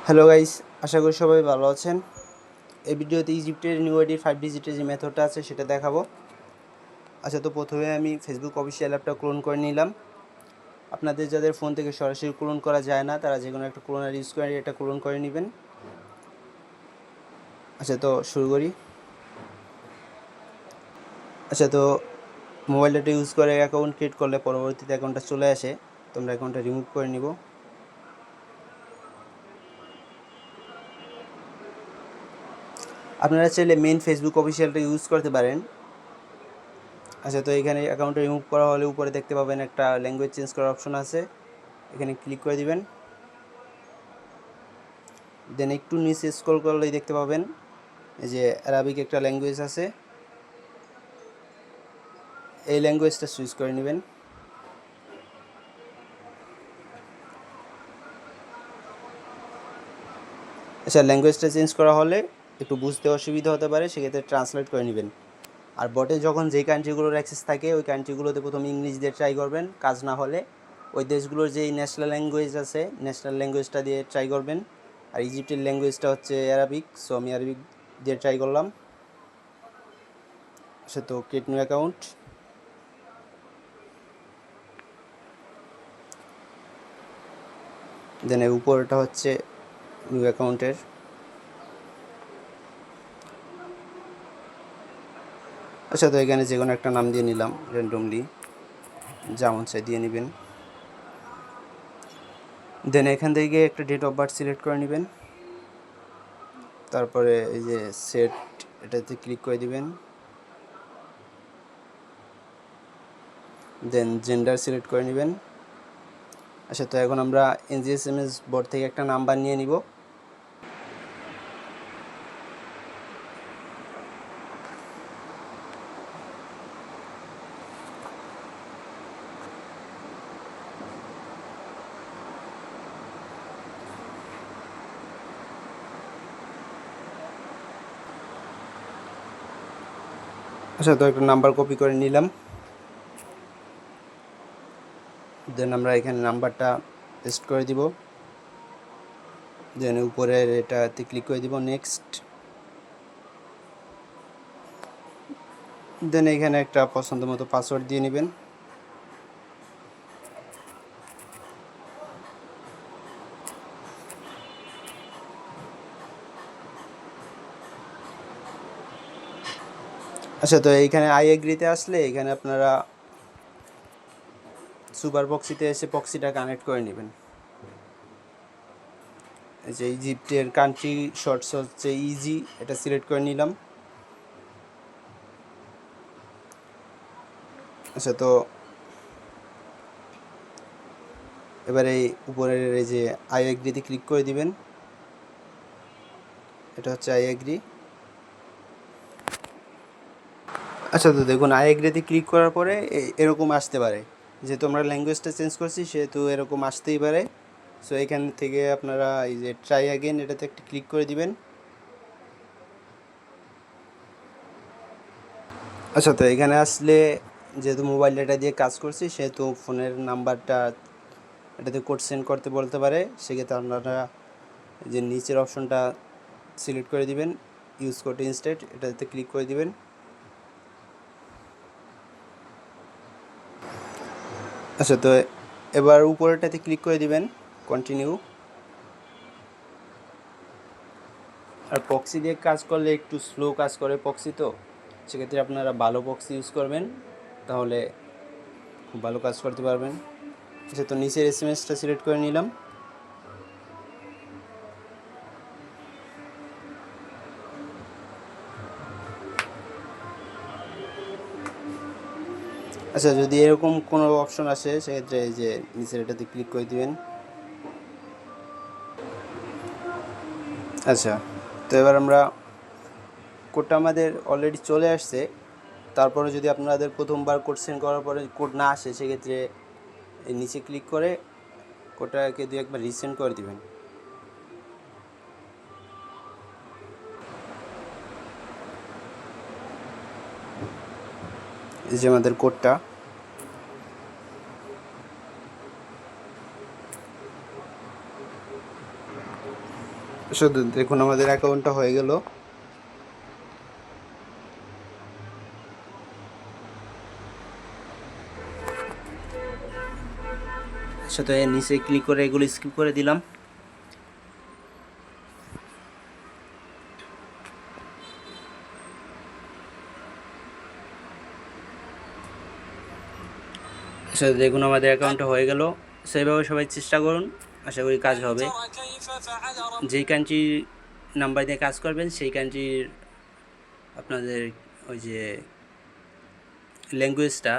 Hello guys, আশা করি সবাই ভালো আছেন। এই ভিডিওতে ইজিপ্টের নিউ আইডির 5 ডিজিটের যে মেথডটা আছে সেটা দেখাবো। আচ্ছা, তো প্রথমে আমি ফেসবুক অফিসিয়াল অ্যাপটা ক্লোন করে নিলাম। আপনাদের যাদের ফোন থেকে সরাসরি ক্লোন করা যায় না তারা যে কোনো একটা ক্লোনার ইউজ করে এটা ক্লোন করে নেবেন। আচ্ছা, তো শুরু করি। আচ্ছা, তো মোবাইল ডাটা ইউজ করে অ্যাকাউন্ট ক্রিয়েট করলে পরবর্তীতে অ্যাকাউন্টটা চলে আসে। তোমরা অ্যাকাউন্টটা রিমুভ করে নিব। আপনারা চাইলে মেইন ফেসবুক অফিসিয়ালটা ইউজ করতে পারেন। আচ্ছা, তো এখানে অ্যাকাউন্টটা রিমুভ করা হলে উপরে দেখতে পাবেন একটা ল্যাঙ্গুয়েজ চেঞ্জ করার অপশন আছে, এখানে ক্লিক করে দিবেন। দেন একটু নিচে স্ক্রল করলেই দেখতে পাবেন এই যে অ্যারাবিক একটা ল্যাঙ্গুয়েজ আছে, এই ল্যাঙ্গুয়েজটা সুইচ করে নেবেন। আচ্ছা, ল্যাঙ্গুয়েজটা চেঞ্জ করা হলে একটু বুঝতে অসুবিধা হতে পারে, সেক্ষেত্রে ট্রান্সলেট করে নেবেন। আর বটে যখন যেই কান্ট্রিগুলোর অ্যাক্সেস থাকে ওই কান্ট্রিগুলোতে প্রথমে ইংলিশ দিয়ে ট্রাই করবেন, কাজ না হলে ওই দেশগুলোর যেই ন্যাশনাল ল্যাঙ্গুয়েজ আছে ন্যাশনাল ল্যাঙ্গুয়েজটা দিয়ে ট্রাই করবেন। আর ইজিপ্টের ল্যাঙ্গুয়েজটা হচ্ছে অ্যারাবিক, সো আমি অ্যারাবিক দিয়ে ট্রাই করলাম। আচ্ছা, তো ক্রিয়েট নিউ অ্যাকাউন্ট। দেন এর উপরটা হচ্ছে নিউ অ্যাকাউন্টের। আচ্ছা, তো এখানে যে কোনো একটা নাম দিয়ে নিলাম র্যান্ডমলি, যেমন চাই দিয়ে নেবেন। দেন এখান থেকে একটা ডেট অফ বার্থ সিলেক্ট করে নেবেন। তারপরে এই যে সেট, এটাতে ক্লিক করে দিবেন। দেন জেন্ডার সিলেক্ট করে নেবেন। আচ্ছা, তো এখন আমরা এনজিএসএমএস বোর্ড থেকে একটা নাম্বার নিয়ে নিব। আচ্ছা, তো একটা নাম্বার কপি করে নিলাম। দেন আমরা এখানে নাম্বারটা পেস্ট করে দিব। দেন উপরের এটাতে ক্লিক করে দিব নেক্সট। দেন এখানে একটা পছন্দ মতো পাসওয়ার্ড দিয়ে নেবেন। আচ্ছা, তো এইখানে আই এগ্রিতে আসলে এখানে আপনারা সুপার প্রক্সিতে এসে প্রক্সিটা কানেক্ট করে নেবেন। এই যে ইজিপ্টের কান্ট্রি শর্টস হচ্ছে ইজি, এটা সিলেক্ট করে নিলাম। আচ্ছা, তো এবার এই উপরের এই যে আই এগ্রিতে ক্লিক করে দিবেন। এটা হচ্ছে আই এগ্রি। আচ্ছা, তো দেখুন আই এগ্রিতে ক্লিক করার পরে এরকম আসতে পারে, যেহেতু আমরা ল্যাঙ্গুয়েজটা চেঞ্জ করছি সেহেতু এরকম আসতেই পারে। সো এখান থেকে আপনারা এই যে ট্রাই অ্যাগেন এটাতে একটা ক্লিক করে দিবেন। আচ্ছা, তো এখানে আসলে যেহেতু মোবাইল ডাটা দিয়ে কাজ করছি সেহেতু ফোনের নাম্বারটা এটাতে কোড সেন্ড করতে বলতে পারে, সেক্ষেত্রে আপনারা যে নিচের অপশনটা সিলেক্ট করে দিবেন, ইউজ কোড ইনস্টেড, এটাতে ক্লিক করে দিবেন। আচ্ছা, তো এবার উপরেরটাতে ক্লিক করে দিবেন কন্টিনিউ। আর প্রক্সি দিয়ে কাজ করলে একটু স্লো কাজ করে প্রক্সি, তো সেক্ষেত্রে আপনারা ভালো প্রক্সি ইউজ করবেন, তাহলে খুব ভালো কাজ করতে পারবেন। আচ্ছা, তো নিচের এসএমএসটা সিলেক্ট করে নিলাম। আচ্ছা, যদি এরকম কোনো অপশন আসে সেক্ষেত্রে এই যে নিচের এটাতে ক্লিক করে দিবেন। আচ্ছা, তো এবার আমরা কোডটা আমাদের অলরেডি চলে আসছে। তারপরে যদি আপনাদের প্রথমবার কোড সেন্ড করার পরে কোড না আসে সেক্ষেত্রে এই নিচে ক্লিক করে কোডটাকে দু একবার রিসেন্ড করে দিবেন। এই যে আমাদের কোডটা। শুধু দেখুন আমাদের অ্যাকাউন্টটা হয়ে গেল। সাথে নিচে ক্লিক করে এগুলো স্কিপ করে দিলাম। সাথে দেখুন আমাদের অ্যাকাউন্টটা হয়ে গেল। সেইভাবে সবাই চেষ্টা করুন, আশা করি কাজ হবে। যেই কান্ট্রির নাম্বার দিয়ে কাজ করবেন সেই কান্ট্রির আপনাদের ওই যে ল্যাঙ্গুয়েজটা,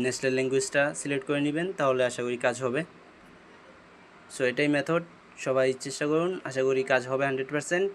ন্যাশনাল ল্যাঙ্গুয়েজটা সিলেক্ট করে নেবেন, তাহলে আশা করি কাজ হবে। সো এটাই মেথড, সবাই চেষ্টা করুন, আশা করি কাজ হবে 100%।